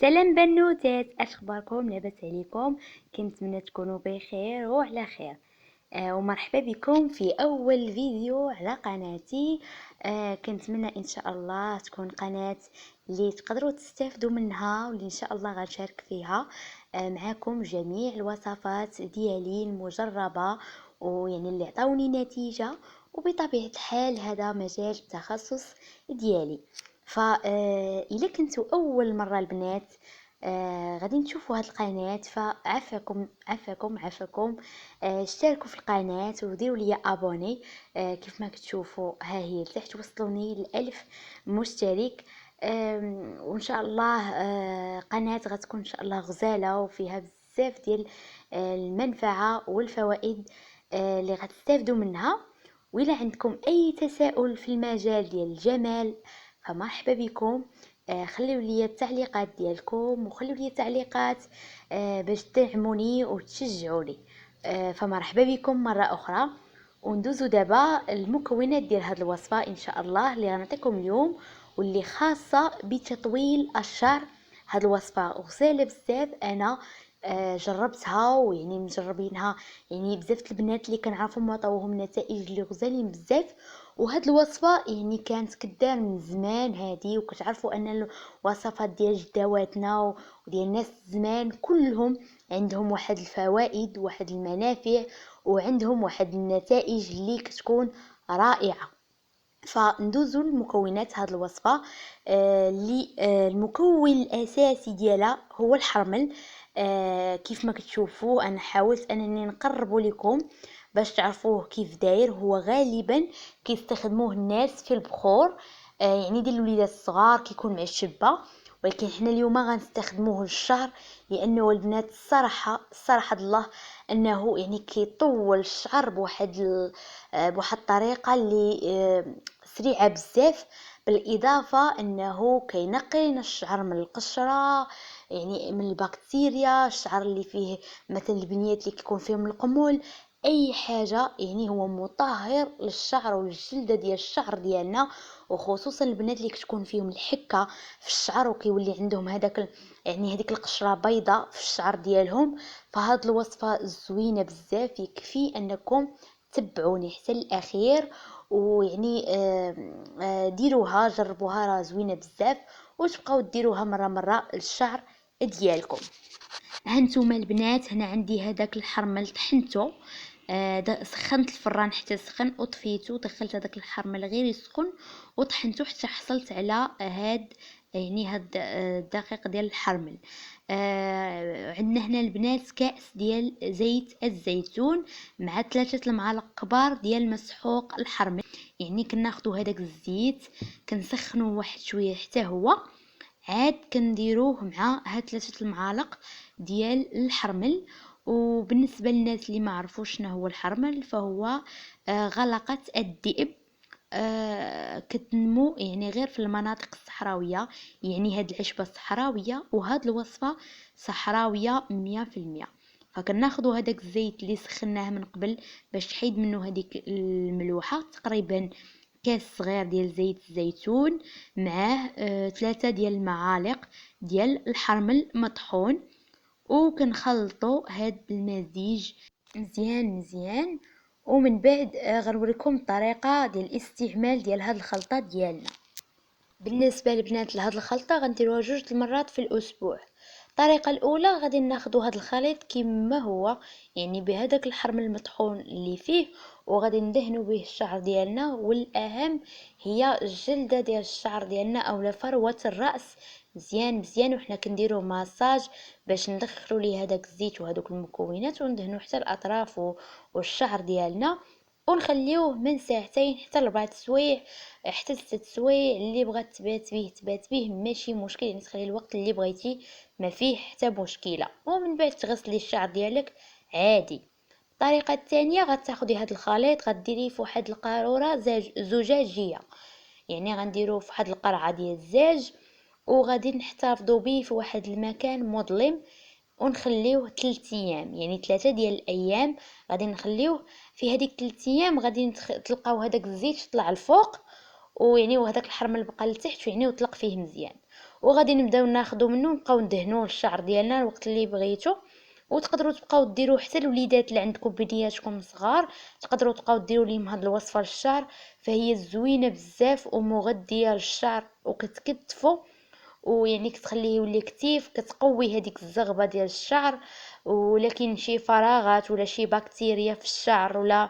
سلام بنوتات، اش اخباركم؟ لاباس عليكم؟ كنتمنى تكونوا بخير وعلى خير. ومرحبا بكم في اول فيديو على قناتي. كنتمنى ان شاء الله تكون قناة اللي تقدروا تستافدوا منها، واللي ان شاء الله غنشارك فيها معكم جميع الوصفات ديالي المجربة، ويعني اللي عطاوني نتيجة. وبطبيعة الحال هذا مجال التخصص ديالي. إلا كنتوا أول مرة البنات غادي تشوفوا هاد القناة، فعفاكم اشتركوا في القناة وديروا لي ابوني. كيف ما كتشوفوا ها هي لتحت وصلوني ل1000 مشترك. وان شاء الله قناة غتكون ان شاء الله غزالة وفيها بزاف ديال المنفعة والفوائد اللي غتستافدوا منها. وإلا عندكم أي تساؤل في المجال ديال الجمال فمرحبا بكم. خليوا لي التعليقات ديالكم، وخليوا لي تعليقات باش تدعموني وتشجعوني. فمرحبا بكم مرة أخرى. وندوزو دابا المكونات ديال هاد الوصفة إن شاء الله اللي غنعطيكم اليوم، واللي خاصة بتطويل الشعر. هاد الوصفة غزالة بزاف، أنا جربتها ويعني مجربينها يعني بزاف البنات اللي كنعرفهم عطاوهم نتائج اللي غزالين بزاف. وهاد الوصفه يعني كانت كدار من زمان هادي، وكتعرفوا ان الوصفات ديال جداواتنا وديال الناس زمان كلهم عندهم واحد الفوائد، واحد المنافع، وعندهم واحد النتائج اللي كتكون رائعه. فندوزو المكونات هاد الوصفه. اللي المكون الاساسي ديالها هو الحرمل. كيف ما كتشوفوا انا حاولت انني نقربه لكم باش تعرفوه كيف داير. هو غالبا كيستخدموه الناس في البخور، يعني ديال الوليدات الصغار كيكون مع الشبه. ولكن حنا اليوم غنستخدموه للشعر، لانه البنات الصراحه الله انه يعني كيطول الشعر بواحد الطريقه اللي سريعه بزاف. بالاضافه انه كينقي لنا الشعر من القشره، يعني من البكتيريا. الشعر اللي فيه مثلا البنيات اللي كيكون فيهم القمول، اي حاجه، يعني هو مطهر للشعر والجلده ديال الشعر ديالنا. وخصوصا البنات اللي كتكون فيهم الحكه في الشعر وكيولي عندهم يعني هذيك القشره بيضاء في الشعر ديالهم. فهاد الوصفه زوينه بزاف، يكفي انكم تبعوني حتى الاخير. ويعني ديروها جربوها، راه زوينه بزاف، وتبقاو ديروها مره للشعر ديالكم. هانتوما البنات، هنا عندي هذاك الحرمل طحنته. سخنت الفران حتى سخن وطفيته، دخلت هذاك الحرمل غير يسخن وطحنته حتى حصلت على هاد الدقيق ديال الحرمل. عندنا هنا البنات كأس ديال زيت الزيتون مع 3 المعالق كبار ديال مسحوق الحرمل. يعني كناخدو هذاك الزيت كنسخنوه واحد شويه حتى هو، عاد كنديروه مع هاد 3 المعالق ديال الحرمل. وبالنسبه للناس اللي ما عرفوش شنو هو الحرمل، فهو غلقة الذئب. كتنمو يعني غير في المناطق الصحراويه، يعني هاد العشبه صحراويه وهاد الوصفه صحراويه 100%. فكناخدو هداك الزيت اللي سخناه من قبل باش تحيد منه هذيك الملوحه، تقريبا كاس صغير ديال زيت الزيتون، معاه 3 ديال المعالق ديال الحرمل مطحون. وكنخلطوا هاد المزيج مزيان. ومن بعد غنوريكم الطريقه ديال الاستعمال ديال هاد الخلطه ديالنا. بالنسبه للبنات لهاد الخلطه غنديروها 2 المرات في الاسبوع. الطريقه الاولى غادي ناخذوا هاد الخليط كما هو، يعني بهذاك الحرم المطحون اللي فيه، وغادي ندهنوا به الشعر ديالنا. والاهم هي الجلده ديال الشعر ديالنا اولا فروه الراس مزيان. وحنا كنديروا ماساج باش ندخلوا ليه هذاك الزيت وهذوك المكونات، وندهنوا حتى الاطراف والشعر ديالنا. ونخليوه من ساعتين حتى 4 سوايع، حتى 6 سوايع. اللي بغات تبات به ماشي مشكل، يعني تخلي الوقت اللي بغيتي ما فيه حتى مشكله. ومن بعد تغسلي الشعر ديالك عادي. الطريقه الثانيه غتاخدي هذا الخليط غديريه في واحد القاروره زجاجيه، يعني غنديروه في واحد القرعه ديال الزاج، وغادي نحتفظوا به في واحد المكان مظلم، ونخليوه 3 ايام، يعني 3 ديال الايام غادي نخليوه. في هذيك 3 ايام غادي تلقاو هذاك الزيت طلع الفوق، ويعني وهذاك الحرمل بقى لتحت، يعني وطلق فيه مزيان. وغادي نبداو ناخدو منه نبقاو ندهنوه الشعر ديالنا الوقت اللي بغيتو. وتقدروا تبقاو ديروا حتى الوليدات اللي عندكم بنياتكم صغار، تقدروا تبقاو ديروا ليهم هاد الوصفه للشعر، فهي زوينه بزاف ومغذيه للشعر وكتكتفو، ويعني كتخليه يولي كتيف، كتقوي هذيك الزغبه ديال الشعر. ولكن شي فراغات ولا شي بكتيريا في الشعر ولا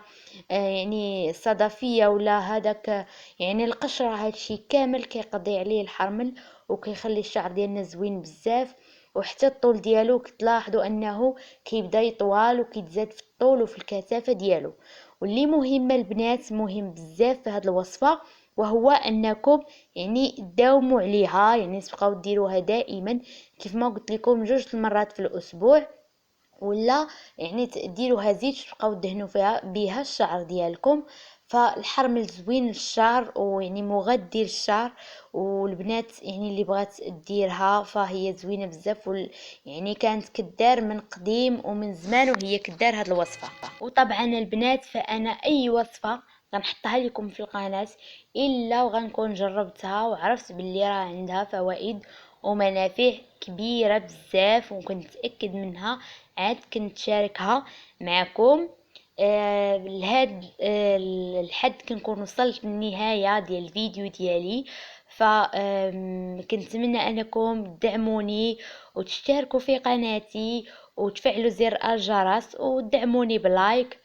يعني صدفيه ولا هذاك يعني القشره، هادشي كامل كيقضي عليه الحرمل وكيخلي الشعر ديالنا زوين بزاف. وحتى الطول ديالو كتلاحظوا انه كيبدا يطوال وكيتزاد في الطول وفي الكثافه ديالو. واللي مهمه البنات، مهم بزاف في هذه الوصفه، وهو انكم يعني تداوموا عليها، يعني تبقاو ديروها دائما كيف ما قلت لكم 2 المرات في الاسبوع، ولا يعني ديروها زيت تبقاو دهنوا فيها بها الشعر ديالكم. فالحرمل زوين للشعر ويعني مغذي للشعر، والبنات يعني اللي بغات ديرها فهي زوينه بزاف يعني كانت كدار من قديم ومن زمان وهي كدار هاد الوصفه. وطبعا البنات فانا اي وصفه غنحطها لكم في القناه الا وغنكون جربتها وعرفت باللي راه عندها فوائد ومنافع كبيره بزاف وكنت متاكد منها، عاد كنت شاركها معكم. لهاد الحد كنكون وصلت للنهايه ديال الفيديو ديالي. كنتمنى انكم تدعموني وتشتركوا في قناتي وتفعلوا زر الجرس وتدعموني بلايك.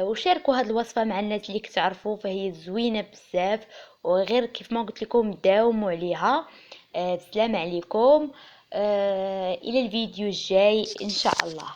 وشاركوا هاد الوصفه مع الناس اللي كتعرفوا، فهي زوينه بزاف وغير كيف ما قلت لكم داوموا عليها. بسلام عليكم. الى الفيديو الجاي ان شاء الله.